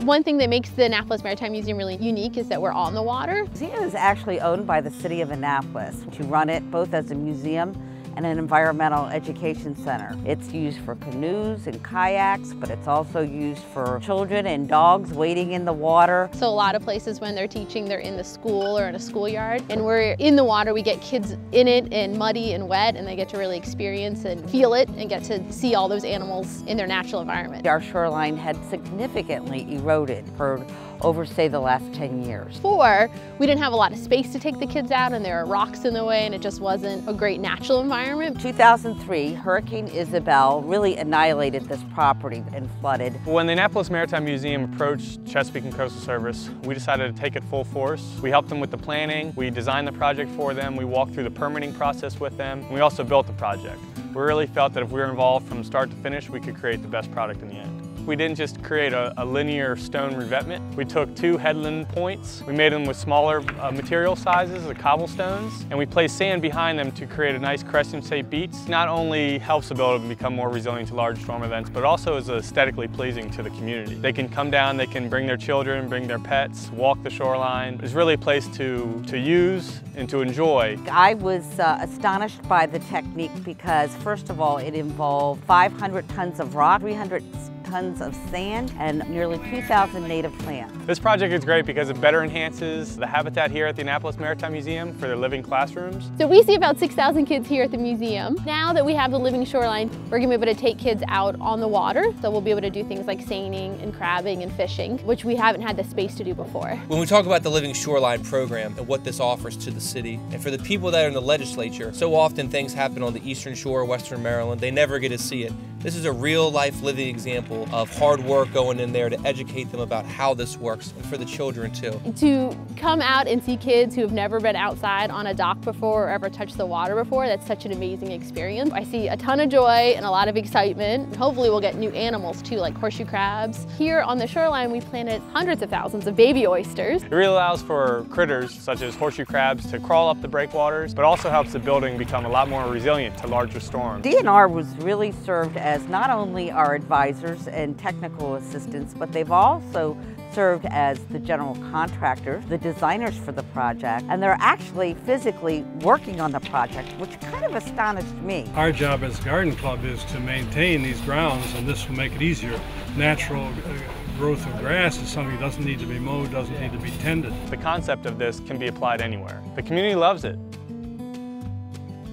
One thing that makes the Annapolis Maritime Museum really unique is that we're on the water. The museum is actually owned by the City of Annapolis, to run it both as a museum and an environmental education center. It's used for canoes and kayaks, but it's also used for children and dogs wading in the water. So a lot of places when they're teaching, they're in the school or in a schoolyard, and we're in the water, we get kids in it and muddy and wet, and they get to really experience and feel it and get to see all those animals in their natural environment. Our shoreline had significantly eroded for over, say, the last 10 years. Before, we didn't have a lot of space to take the kids out, and there were rocks in the way, and it just wasn't a great natural environment. 2003, Hurricane Isabel really annihilated this property and flooded. When the Annapolis Maritime Museum approached Chesapeake and Coastal Service, we decided to take it full force. We helped them with the planning, we designed the project for them, we walked through the permitting process with them, and we also built the project. We really felt that if we were involved from start to finish, we could create the best product in the end. We didn't just create a linear stone revetment. We took two headland points. We made them with smaller material sizes, the cobblestones, and we placed sand behind them to create a nice crescent-shaped beach. Not only helps the building become more resilient to large storm events, but also is aesthetically pleasing to the community. They can come down, they can bring their children, bring their pets, walk the shoreline. It's really a place to use and to enjoy. I was astonished by the technique because, first of all, it involved 500 tons of rock, 300 tons of sand, and nearly 2,000 native plants. This project is great because it better enhances the habitat here at the Annapolis Maritime Museum for their living classrooms. So we see about 6,000 kids here at the museum. Now that we have the living shoreline, we're going to be able to take kids out on the water. So we'll be able to do things like seining and crabbing and fishing, which we haven't had the space to do before. When we talk about the Living Shoreline program and what this offers to the city, and for the people that are in the legislature, so often things happen on the Eastern Shore, Western Maryland, they never get to see it. This is a real life living example of hard work going in there to educate them about how this works, and for the children too. To come out and see kids who have never been outside on a dock before or ever touched the water before, that's such an amazing experience. I see a ton of joy and a lot of excitement. Hopefully we'll get new animals too, like horseshoe crabs. Here on the shoreline, we planted hundreds of thousands of baby oysters. It really allows for critters such as horseshoe crabs to crawl up the breakwaters, but also helps the building become a lot more resilient to larger storms. DNR was really served as not only our advisors and technical assistants, but they've also served as the general contractors, the designers for the project, and they're actually physically working on the project, which kind of astonished me. Our job as Garden Club is to maintain these grounds, and this will make it easier. Natural growth of grass is something that doesn't need to be mowed, doesn't need to be tended. The concept of this can be applied anywhere. The community loves it.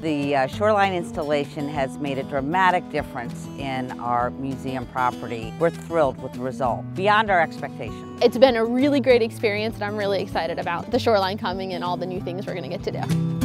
The shoreline installation has made a dramatic difference in our museum property. We're thrilled with the result, beyond our expectations. It's been a really great experience, and I'm really excited about the shoreline coming and all the new things we're going to get to do.